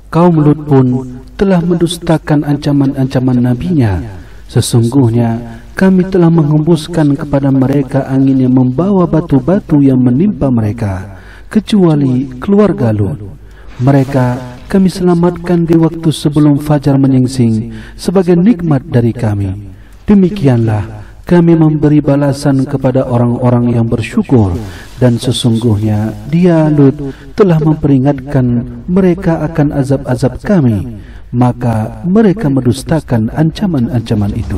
Kaum Lut pun telah mendustakan ancaman-ancaman nabinya. Sesungguhnya kami telah menghembuskan kepada mereka angin yang membawa batu-batu yang menimpa mereka, kecuali keluarga Lut. Mereka kami selamatkan di waktu sebelum fajar menyingsing sebagai nikmat dari kami. Demikianlah kami memberi balasan kepada orang-orang yang bersyukur, dan sesungguhnya dia Lut telah memperingatkan mereka akan azab-azab kami, maka mereka mendustakan ancaman-ancaman itu.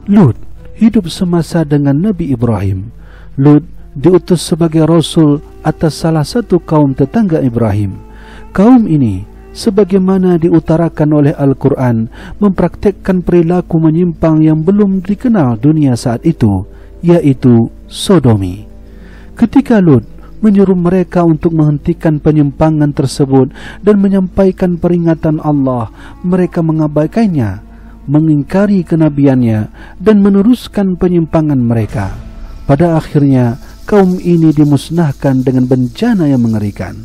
Lut hidup semasa dengan Nabi Ibrahim. Lut diutus sebagai rasul atas salah satu kaum tetangga Ibrahim. Kaum ini, sebagaimana diutarakan oleh Al-Quran, mempraktekkan perilaku menyimpang yang belum dikenal dunia saat itu, yaitu sodomi. Ketika Lut menyuruh mereka untuk menghentikan penyimpangan tersebut dan menyampaikan peringatan Allah, mereka mengabaikannya, mengingkari kenabiannya, dan meneruskan penyimpangan mereka. Pada akhirnya kaum ini dimusnahkan dengan bencana yang mengerikan.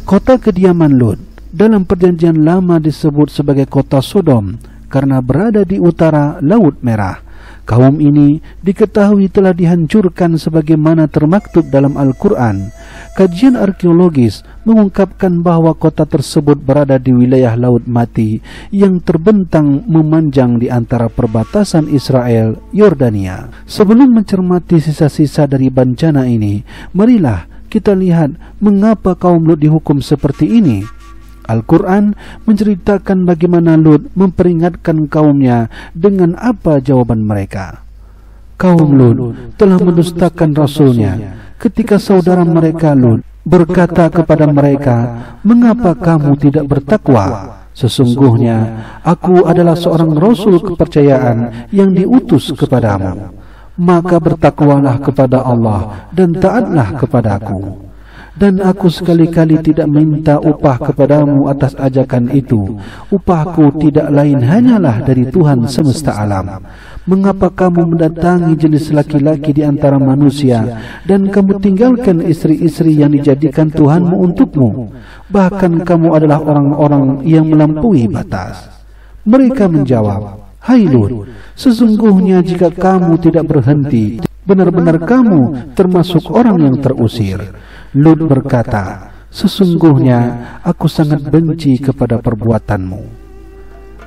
Kota kediaman Lut dalam perjanjian lama disebut sebagai kota Sodom karena berada di utara Laut Merah. Kaum ini diketahui telah dihancurkan sebagaimana termaktub dalam Al-Quran. Kajian arkeologis mengungkapkan bahwa kota tersebut berada di wilayah Laut Mati yang terbentang memanjang di antara perbatasan Israel, Yordania. Sebelum mencermati sisa-sisa dari bencana ini, marilah kita lihat mengapa kaum Lut dihukum seperti ini. Al-Quran menceritakan bagaimana Lut memperingatkan kaumnya dengan apa jawaban mereka. Kaum Lut telah mendustakan rasulnya ketika saudara mereka Lut berkata kepada mereka, "Mengapa kamu tidak bertakwa? Sesungguhnya aku adalah seorang rasul kepercayaan yang diutus kepadamu. Maka bertakwalah kepada Allah dan taatlah kepadaku. Dan aku sekali-kali tidak minta upah kepadamu atas ajakan itu. Upahku tidak lain hanyalah dari Tuhan semesta alam. Mengapa kamu mendatangi jenis laki-laki di antara manusia, dan kamu tinggalkan istri-istri yang dijadikan Tuhanmu untukmu? Bahkan kamu adalah orang-orang yang melampaui batas." Mereka menjawab, "Hai Lut, sesungguhnya jika kamu tidak berhenti, benar-benar kamu termasuk orang yang terusir." Lut berkata, "Sesungguhnya aku sangat benci kepada perbuatanmu."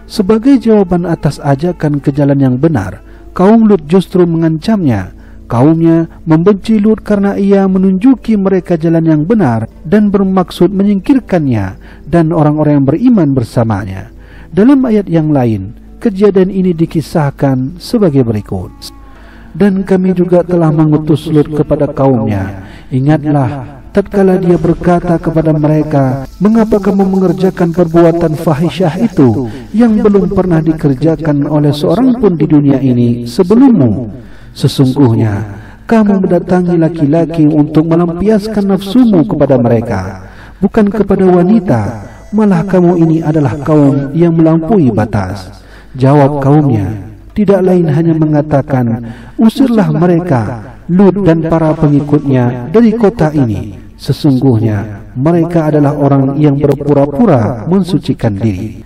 Sebagai jawaban atas ajakan ke jalan yang benar, kaum Lut justru mengancamnya. Kaumnya membenci Lut karena ia menunjuki mereka jalan yang benar dan bermaksud menyingkirkannya dan orang-orang yang beriman bersamanya. Dalam ayat yang lain, kejadian ini dikisahkan sebagai berikut. "Dan kami juga telah mengutus Lut kepada kaumnya. Ingatlah tatkala dia berkata kepada mereka, 'Mengapa kamu mengerjakan perbuatan fahisyah itu yang belum pernah dikerjakan oleh seorang pun di dunia ini sebelummu? Sesungguhnya kamu mendatangi laki-laki untuk melampiaskan nafsumu kepada mereka, bukan kepada wanita. Malah kamu ini adalah kaum yang melampaui batas.' Jawab kaumnya, tidak lain hanya mengatakan, 'Usirlah mereka, Lut dan para pengikutnya dari kota ini. Sesungguhnya mereka adalah orang yang berpura-pura mensucikan diri.'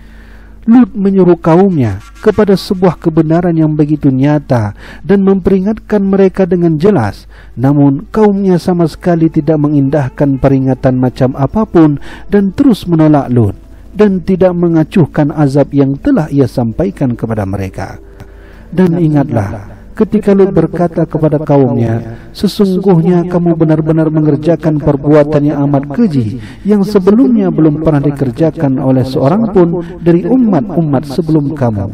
Lut menyuruh kaumnya kepada sebuah kebenaran yang begitu nyata dan memperingatkan mereka dengan jelas. Namun kaumnya sama sekali tidak mengindahkan peringatan macam apapun dan terus menolak Lut dan tidak mengacuhkan azab yang telah ia sampaikan kepada mereka. Dan ingatlah ketika Lut berkata kepada kaumnya, sesungguhnya kamu benar-benar mengerjakan perbuatan yang amat keji yang sebelumnya belum pernah dikerjakan oleh seorang pun dari umat-umat sebelum kamu.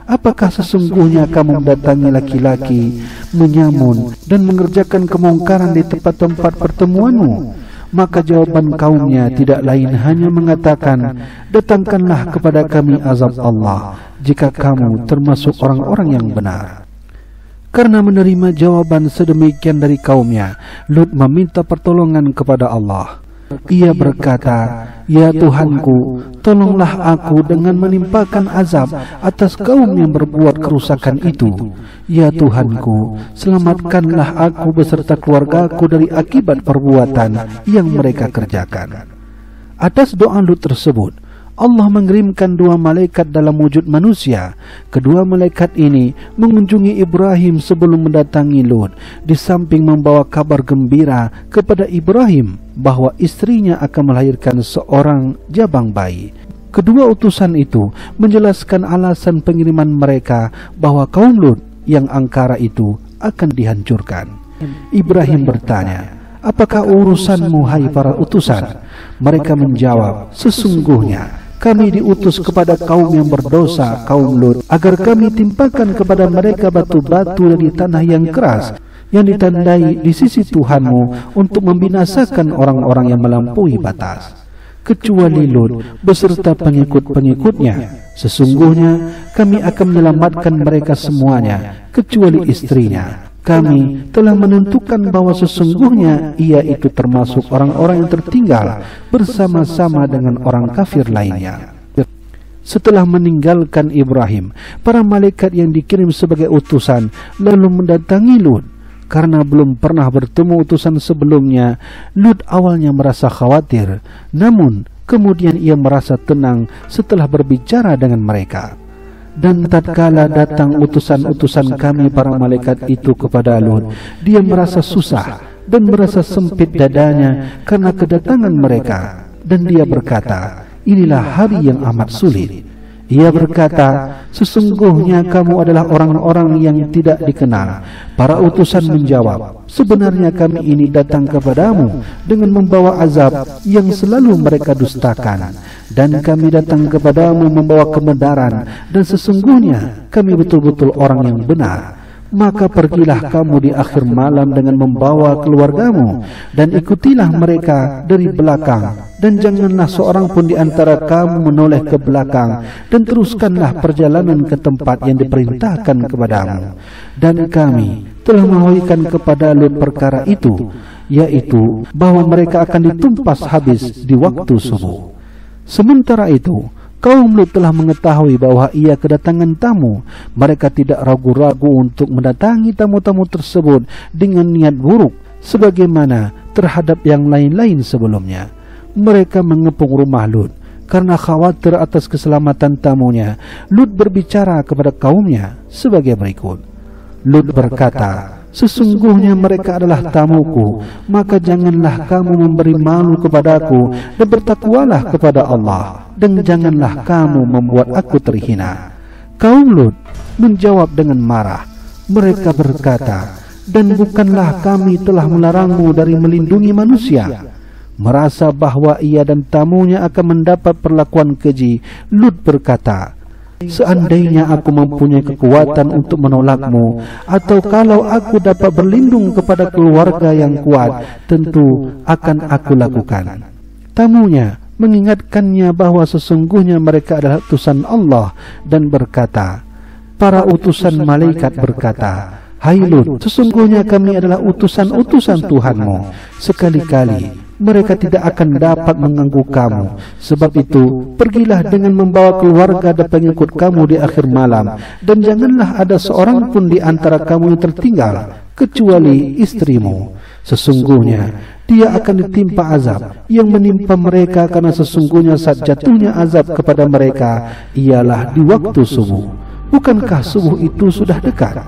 Apakah sesungguhnya kamu mendatangi laki-laki, menyamun dan mengerjakan kemungkaran di tempat-tempat pertemuanmu? Maka jawaban kaumnya tidak lain hanya mengatakan, datangkanlah kepada kami azab Allah jika kamu termasuk orang-orang yang benar. Karena menerima jawaban sedemikian dari kaumnya, Lut meminta pertolongan kepada Allah. Ia berkata, ya Tuhanku, tolonglah aku dengan menimpakan azab atas kaum yang berbuat kerusakan itu. Ya Tuhanku, selamatkanlah aku beserta keluargaku dari akibat perbuatan yang mereka kerjakan. Atas doa Lut tersebut, Allah mengirimkan dua malaikat dalam wujud manusia. Kedua malaikat ini mengunjungi Ibrahim sebelum mendatangi Lut, di samping membawa kabar gembira kepada Ibrahim bahwa istrinya akan melahirkan seorang jabang bayi. Kedua utusan itu menjelaskan alasan pengiriman mereka bahwa kaum Lut yang angkara itu akan dihancurkan. Ibrahim bertanya, apakah urusanmu hai para utusan? Mereka menjawab, sesungguhnya kami diutus kepada kaum yang berdosa, kaum Lut, agar kami timpakan kepada mereka batu-batu dari tanah yang keras yang ditandai di sisi Tuhanmu untuk membinasakan orang-orang yang melampaui batas, kecuali Lut beserta pengikut-pengikutnya. Sesungguhnya kami akan menyelamatkan mereka semuanya kecuali istrinya. Kami telah menentukan bahwa sesungguhnya ia itu termasuk orang-orang yang tertinggal bersama-sama dengan orang kafir lainnya. Setelah meninggalkan Ibrahim, para malaikat yang dikirim sebagai utusan lalu mendatangi Lut. Karena belum pernah bertemu utusan sebelumnya, Lut awalnya merasa khawatir, namun kemudian ia merasa tenang setelah berbicara dengan mereka. Dan tatkala datang utusan-utusan kami para malaikat itu kepada Lut, dia merasa susah dan merasa sempit dadanya karena kedatangan mereka. Dan dia berkata, inilah hari yang amat sulit. Ia berkata, sesungguhnya kamu adalah orang-orang yang tidak dikenal. Para utusan menjawab, sebenarnya kami ini datang kepadamu dengan membawa azab yang selalu mereka dustakan. Dan kami datang kepadamu membawa kebenaran, dan sesungguhnya kami betul-betul orang yang benar. Maka pergilah kamu di akhir malam dengan membawa keluargamu, dan ikutilah mereka dari belakang, dan janganlah seorang pun di antara kamu menoleh ke belakang, dan teruskanlah perjalanan ke tempat yang diperintahkan kepadamu. Dan kami telah mewahyukan kepada Lut perkara itu, yaitu bahwa mereka akan ditumpas habis di waktu subuh. Sementara itu, kaum Lut telah mengetahui bahwa ia kedatangan tamu. Mereka tidak ragu-ragu untuk mendatangi tamu-tamu tersebut dengan niat buruk, sebagaimana terhadap yang lain-lain sebelumnya. Mereka mengepung rumah Lut. Karena khawatir atas keselamatan tamunya, Lut berbicara kepada kaumnya sebagai berikut. Lut berkata, sesungguhnya mereka adalah tamuku, maka janganlah kamu memberi malu kepadaku, dan bertakwalah kepada Allah, dan janganlah kamu membuat aku terhina. Kaum Lut menjawab dengan marah. Mereka berkata, dan bukanlah kami telah melarangmu dari melindungi manusia. Merasa bahwa ia dan tamunya akan mendapat perlakuan keji, Lut berkata, seandainya aku mempunyai kekuatan untuk menolakmu, atau kalau aku dapat berlindung kepada keluarga yang kuat, tentu akan aku lakukan. Tamunya mengingatkannya bahwa sesungguhnya mereka adalah utusan Allah dan berkata, para utusan malaikat berkata, hai Lut, sesungguhnya kami adalah utusan-utusan Tuhanmu. Sekali-kali mereka tidak akan dapat mengganggu kamu. Sebab itu, pergilah dengan membawa keluarga dan pengikut kamu di akhir malam, dan janganlah ada seorang pun di antara kamu yang tertinggal, kecuali istrimu. Sesungguhnya dia akan ditimpa azab yang menimpa mereka, karena sesungguhnya saat jatuhnya azab kepada mereka ialah di waktu subuh. Bukankah subuh itu sudah dekat?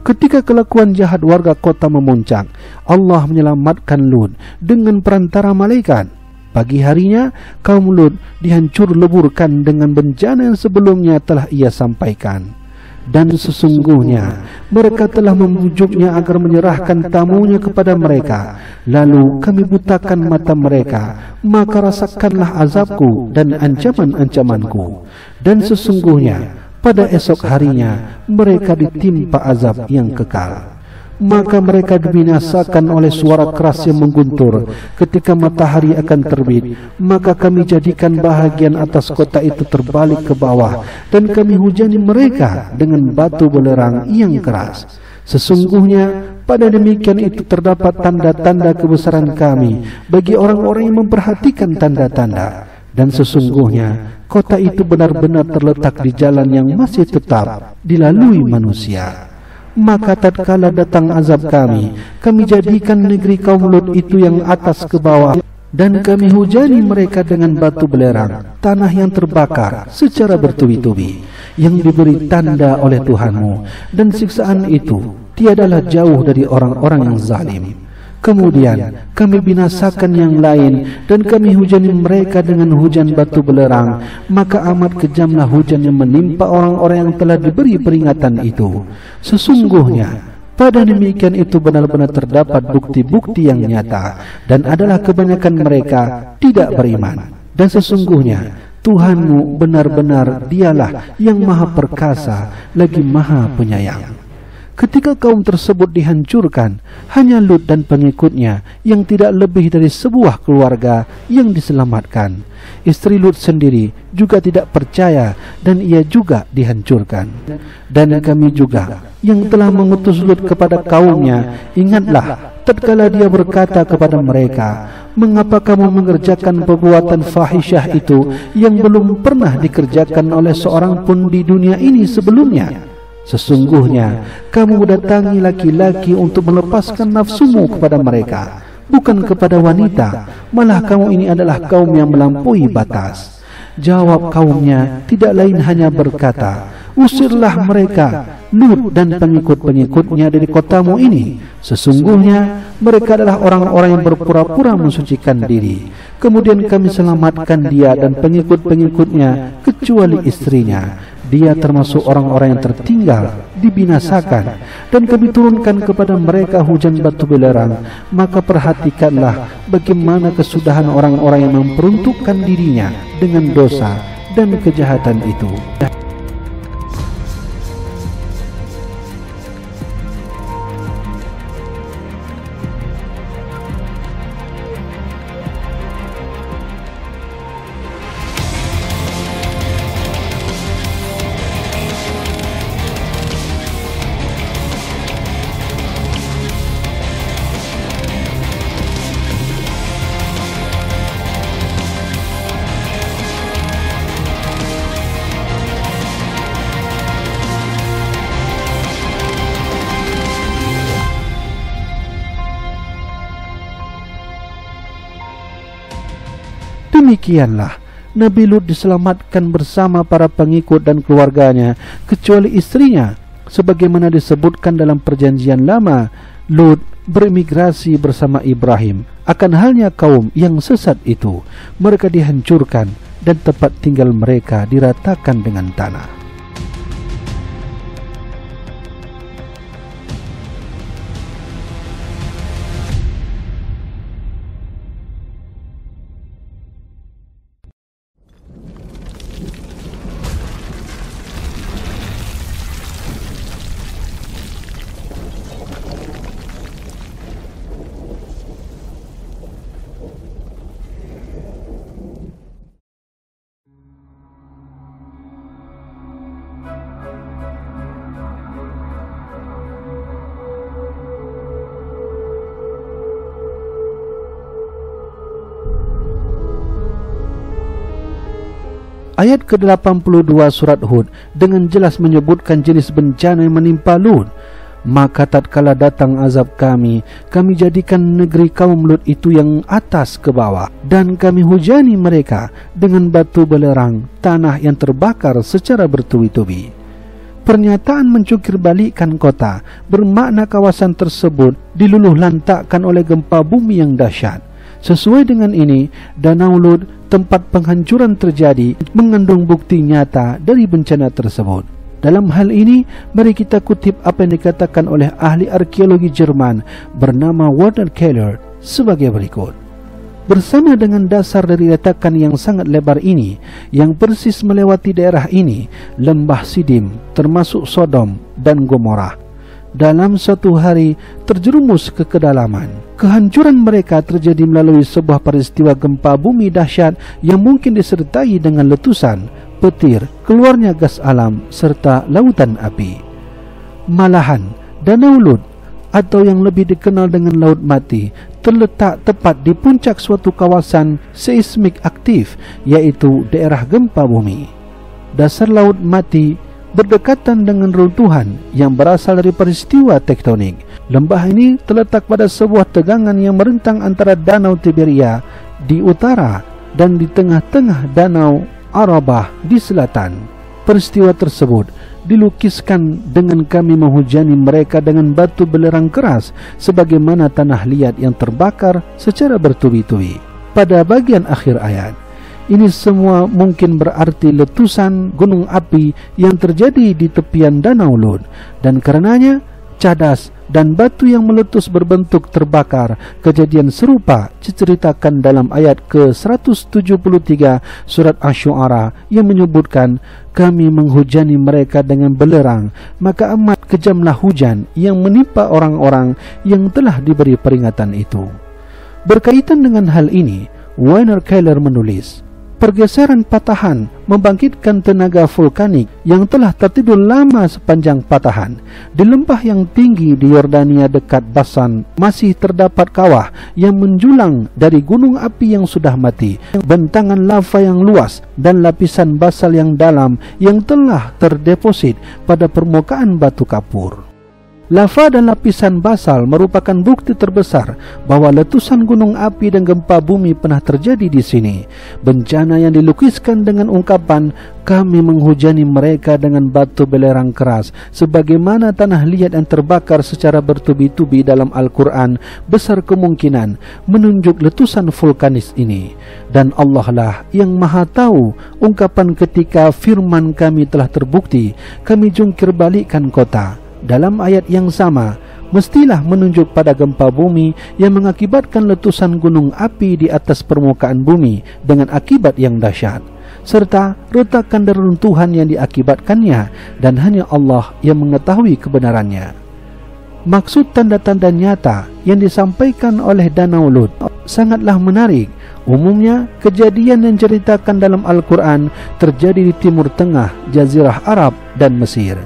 Ketika kelakuan jahat warga kota memuncak, Allah menyelamatkan Lut dengan perantara malaikat. Pagi harinya, kaum Lut dihancur leburkan dengan bencana yang sebelumnya telah ia sampaikan. Dan sesungguhnya mereka telah membujuknya agar menyerahkan tamunya kepada mereka. Lalu kami butakan mata mereka, maka rasakanlah azabku dan ancaman-ancamanku. Dan sesungguhnya pada esok harinya mereka ditimpa azab yang kekal. Maka mereka dibinasakan oleh suara keras yang mengguntur ketika matahari akan terbit. Maka kami jadikan bahagian atas kota itu terbalik ke bawah, dan kami hujani mereka dengan batu belerang yang keras. Sesungguhnya pada demikian itu terdapat tanda-tanda kebesaran kami bagi orang-orang yang memperhatikan tanda-tanda. Dan sesungguhnya kota itu benar-benar terletak di jalan yang masih tetap dilalui manusia. Maka tatkala datang azab kami jadikan negeri kaum Lut itu yang atas ke bawah, dan kami hujani mereka dengan batu belerang, tanah yang terbakar secara bertubi-tubi, yang diberi tanda oleh Tuhanmu. Dan siksaan itu tiadalah jauh dari orang-orang yang zalim. Kemudian kami binasakan yang lain, dan kami hujani mereka dengan hujan batu belerang. Maka amat kejamlah hujan yang menimpa orang-orang yang telah diberi peringatan itu. Sesungguhnya pada demikian itu benar-benar terdapat bukti-bukti yang nyata, dan adalah kebanyakan mereka tidak beriman. Dan sesungguhnya Tuhanmu benar-benar dialah yang maha perkasa lagi maha penyayang. Ketika kaum tersebut dihancurkan, hanya Lut dan pengikutnya yang tidak lebih dari sebuah keluarga yang diselamatkan. Istri Lut sendiri juga tidak percaya, dan ia juga dihancurkan. Dan kami juga yang telah mengutus Lut kepada kaumnya, ingatlah tatkala dia berkata kepada mereka, mengapa kamu mengerjakan perbuatan fahisyah itu yang belum pernah dikerjakan oleh seorang pun di dunia ini sebelumnya? Sesungguhnya kamu datangi laki-laki untuk melepaskan nafsumu kepada mereka, bukan kepada wanita. Malah kamu ini adalah kaum yang melampaui batas. Jawab kaumnya tidak lain hanya berkata, usirlah mereka, Lut dan pengikut-pengikutnya dari kotamu ini. Sesungguhnya mereka adalah orang-orang yang berpura-pura mensucikan diri. Kemudian kami selamatkan dia dan pengikut-pengikutnya kecuali istrinya. Dia termasuk orang-orang yang tertinggal, dibinasakan. Dan kami turunkan kepada mereka hujan batu belerang. Maka perhatikanlah bagaimana kesudahan orang-orang yang memperuntukkan dirinya dengan dosa dan kejahatan itu. Demikianlah Nabi Lut diselamatkan bersama para pengikut dan keluarganya, kecuali istrinya. Sebagaimana disebutkan dalam perjanjian lama, Lut berimigrasi bersama Ibrahim. Akan halnya kaum yang sesat itu, mereka dihancurkan dan tempat tinggal mereka diratakan dengan tanah. Ayat ke-82 surat Hud dengan jelas menyebutkan jenis bencana yang menimpa Lut. Maka tatkala datang azab kami jadikan negeri kaum Lut itu yang atas ke bawah, dan kami hujani mereka dengan batu belerang, tanah yang terbakar secara bertubi-tubi. Pernyataan mencungkir balikkan kota bermakna kawasan tersebut diluluh lantakkan oleh gempa bumi yang dahsyat. Sesuai dengan ini, Danau Lut, tempat penghancuran terjadi, mengandung bukti nyata dari bencana tersebut. Dalam hal ini, mari kita kutip apa yang dikatakan oleh ahli arkeologi Jerman bernama Werner Keller sebagai berikut. Bersama dengan dasar dari retakan yang sangat lebar ini, yang persis melewati daerah ini, lembah Sidim, termasuk Sodom dan Gomorrah, dalam suatu hari terjerumus ke kedalaman. Kehancuran mereka terjadi melalui sebuah peristiwa gempa bumi dahsyat yang mungkin disertai dengan letusan, petir, keluarnya gas alam, serta lautan api. Malahan, Danau Lut, atau yang lebih dikenal dengan Laut Mati, terletak tepat di puncak suatu kawasan seismik aktif, yaitu daerah gempa bumi. Dasar Laut Mati berdekatan dengan runtuhan yang berasal dari peristiwa tektonik. Lembah ini terletak pada sebuah tegangan yang merentang antara Danau Tiberia di utara dan di tengah-tengah Danau Arabah di selatan. Peristiwa tersebut dilukiskan dengan kami menghujani mereka dengan batu belerang keras sebagaimana tanah liat yang terbakar secara bertubi-tubi. Pada bagian akhir ayat, ini semua mungkin berarti letusan gunung api yang terjadi di tepian Danau Lut, dan karenanya cadas dan batu yang meletus berbentuk terbakar. Kejadian serupa diceritakan dalam ayat ke-173 surat Asy-Syu'ara yang menyebutkan, kami menghujani mereka dengan belerang, maka amat kejamlah hujan yang menimpa orang-orang yang telah diberi peringatan itu. Berkaitan dengan hal ini, Werner Keller menulis, pergeseran patahan membangkitkan tenaga vulkanik yang telah tertidur lama sepanjang patahan. Di lembah yang tinggi di Yordania dekat Basan masih terdapat kawah yang menjulang dari gunung api yang sudah mati, bentangan lava yang luas dan lapisan basal yang dalam yang telah terdeposit pada permukaan batu kapur. Lava dan lapisan basal merupakan bukti terbesar bahwa letusan gunung api dan gempa bumi pernah terjadi di sini. Bencana yang dilukiskan dengan ungkapan, kami menghujani mereka dengan batu belerang keras, sebagaimana tanah liat yang terbakar secara bertubi-tubi dalam Al-Quran, besar kemungkinan menunjuk letusan vulkanis ini. Dan Allah lah yang maha tahu ungkapan ketika firman kami telah terbukti, kami jungkir balikkan kota. Dalam ayat yang sama, mestilah menunjuk pada gempa bumi yang mengakibatkan letusan gunung api di atas permukaan bumi dengan akibat yang dahsyat, serta retakan dan runtuhan yang diakibatkannya, dan hanya Allah yang mengetahui kebenarannya. Maksud tanda-tanda nyata yang disampaikan oleh Danau Lut sangatlah menarik. Umumnya, kejadian yang diceritakan dalam Al-Quran terjadi di Timur Tengah, Jazirah Arab, dan Mesir.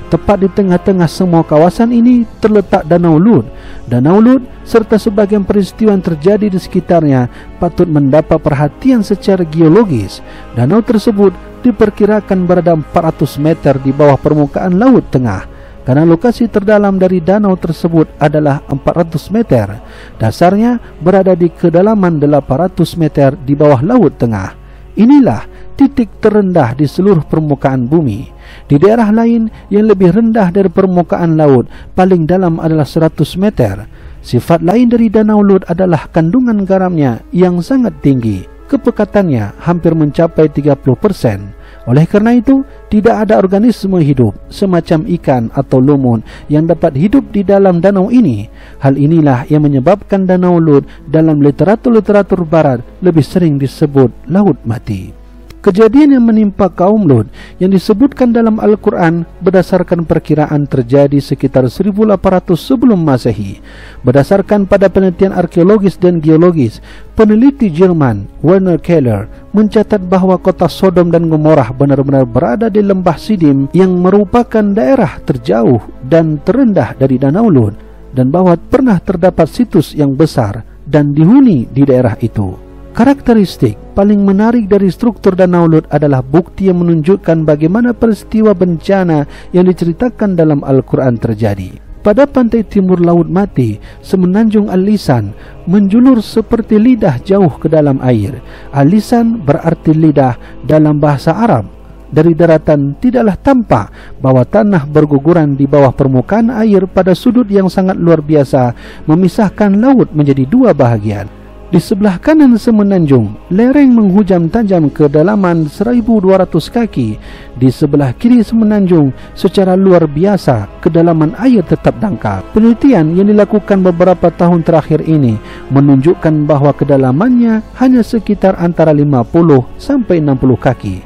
Tepat di tengah-tengah semua kawasan ini terletak Danau Lut. Danau Lut serta sebagian peristiwa yang terjadi di sekitarnya patut mendapat perhatian secara geologis. Danau tersebut diperkirakan berada 400 meter di bawah permukaan Laut Tengah, karena lokasi terdalam dari danau tersebut adalah 400 meter. Dasarnya berada di kedalaman 800 meter di bawah Laut Tengah. Inilah titik terendah di seluruh permukaan bumi. Di daerah lain yang lebih rendah dari permukaan laut, paling dalam adalah 100 meter. Sifat lain dari Danau Lut adalah kandungan garamnya yang sangat tinggi. Kepekatannya hampir mencapai 30%. Oleh karena itu, tidak ada organisme hidup semacam ikan atau lumut yang dapat hidup di dalam danau ini. Hal inilah yang menyebabkan Danau Lut dalam literatur barat lebih sering disebut Laut Mati. Kejadian yang menimpa kaum Lut yang disebutkan dalam Al-Quran berdasarkan perkiraan terjadi sekitar 1800 sebelum Masehi. Berdasarkan pada penelitian arkeologis dan geologis, peneliti Jerman Werner Keller mencatat bahwa kota Sodom dan Gomorrah benar-benar berada di lembah Sidim yang merupakan daerah terjauh dan terendah dari Danau Lut, dan bahwa pernah terdapat situs yang besar dan dihuni di daerah itu. Karakteristik paling menarik dari struktur Danau Lut adalah bukti yang menunjukkan bagaimana peristiwa bencana yang diceritakan dalam Al-Quran terjadi. Pada pantai timur Laut Mati, semenanjung Al-Lisan menjulur seperti lidah jauh ke dalam air. Al-Lisan berarti lidah dalam bahasa Arab. Dari daratan tidaklah tampak bahwa tanah berguguran di bawah permukaan air pada sudut yang sangat luar biasa, memisahkan laut menjadi dua bahagian. Di sebelah kanan semenanjung, lereng menghujam tajam ke kedalaman 1.200 kaki. Di sebelah kiri semenanjung, secara luar biasa, kedalaman air tetap dangkal. Penelitian yang dilakukan beberapa tahun terakhir ini menunjukkan bahwa kedalamannya hanya sekitar antara 50 sampai 60 kaki.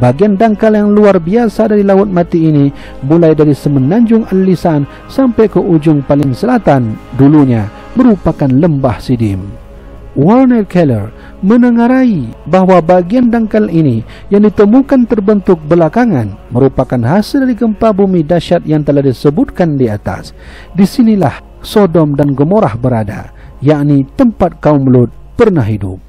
Bagian dangkal yang luar biasa dari Laut Mati ini mulai dari semenanjung Al-Lisan sampai ke ujung paling selatan, dulunya merupakan lembah Sidim. Warner Keller menengarai bahwa bagian dangkal ini yang ditemukan terbentuk belakangan merupakan hasil dari gempa bumi dahsyat yang telah disebutkan di atas. Disinilah Sodom dan Gomorrah berada, yakni tempat kaum Lut pernah hidup.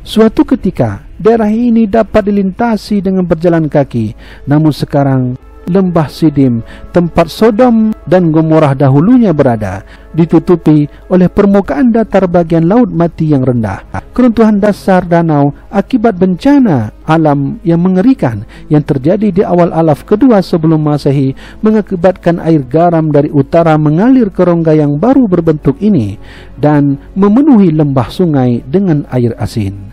Suatu ketika, daerah ini dapat dilintasi dengan berjalan kaki, namun sekarang lembah Sidim, tempat Sodom dan Gomorrah dahulunya berada, ditutupi oleh permukaan datar bagian Laut Mati yang rendah. Keruntuhan dasar danau akibat bencana alam yang mengerikan yang terjadi di awal alaf kedua sebelum Masehi mengakibatkan air garam dari utara mengalir ke rongga yang baru berbentuk ini dan memenuhi lembah sungai dengan air asin.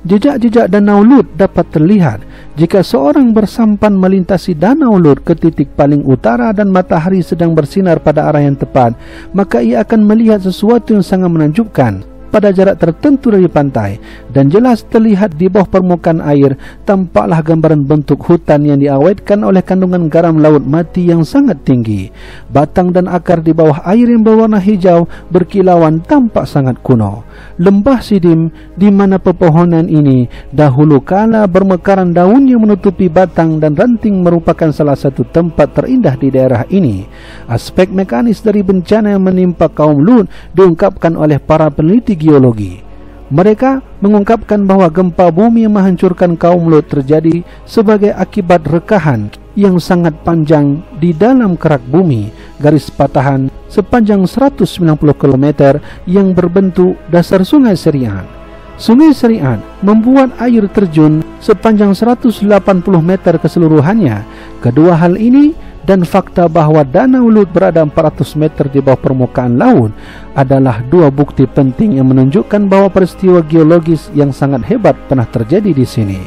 Jejak-jejak Danau Lut dapat terlihat jika seorang bersampan melintasi Danau Lut ke titik paling utara dan matahari sedang bersinar pada arah yang tepat, maka ia akan melihat sesuatu yang sangat menakjubkan pada jarak tertentu dari pantai, dan jelas terlihat di bawah permukaan air tampaklah gambaran bentuk hutan yang diawetkan oleh kandungan garam Laut Mati yang sangat tinggi. Batang dan akar di bawah air yang berwarna hijau berkilauan tampak sangat kuno. Lembah Sidim, di mana pepohonan ini dahulu kala bermekaran daun yang menutupi batang dan ranting, merupakan salah satu tempat terindah di daerah ini. Aspek mekanis dari bencana yang menimpa kaum Lut diungkapkan oleh para peneliti geologi. Mereka mengungkapkan bahwa gempa bumi yang menghancurkan kaum Lut terjadi sebagai akibat rekahan yang sangat panjang di dalam kerak bumi, garis patahan sepanjang 190 km yang berbentuk dasar Sungai Serian. Sungai Serian membuat air terjun sepanjang 180 meter keseluruhannya. Kedua hal ini dan fakta bahwa Danau Lut berada 400 meter di bawah permukaan laut adalah dua bukti penting yang menunjukkan bahwa peristiwa geologis yang sangat hebat pernah terjadi di sini.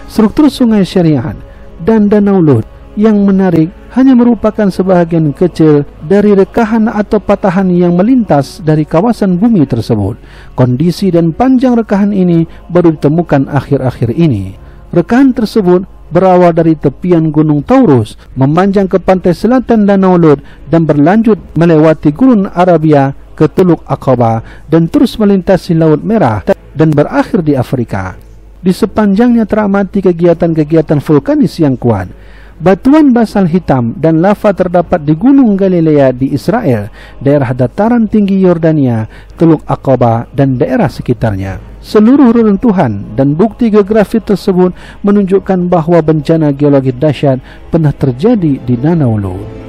Struktur Sungai Serian dan Danau Lut yang menarik hanya merupakan sebahagian kecil dari rekahan atau patahan yang melintas dari kawasan bumi tersebut. Kondisi dan panjang rekahan ini baru ditemukan akhir-akhir ini. Rekahan tersebut berawal dari tepian Gunung Taurus, memanjang ke pantai selatan Danau Lut dan berlanjut melewati Gurun Arabia ke Teluk Aqaba dan terus melintasi Laut Merah dan berakhir di Afrika. Di sepanjangnya teramati kegiatan-kegiatan vulkanis yang kuat. Batuan basal hitam dan lava terdapat di Gunung Galilea di Israel, daerah dataran tinggi Yordania, Teluk Aqaba dan daerah sekitarnya. Seluruh reruntuhan dan bukti geografi tersebut menunjukkan bahwa bencana geologi dahsyat pernah terjadi di Danau Lut.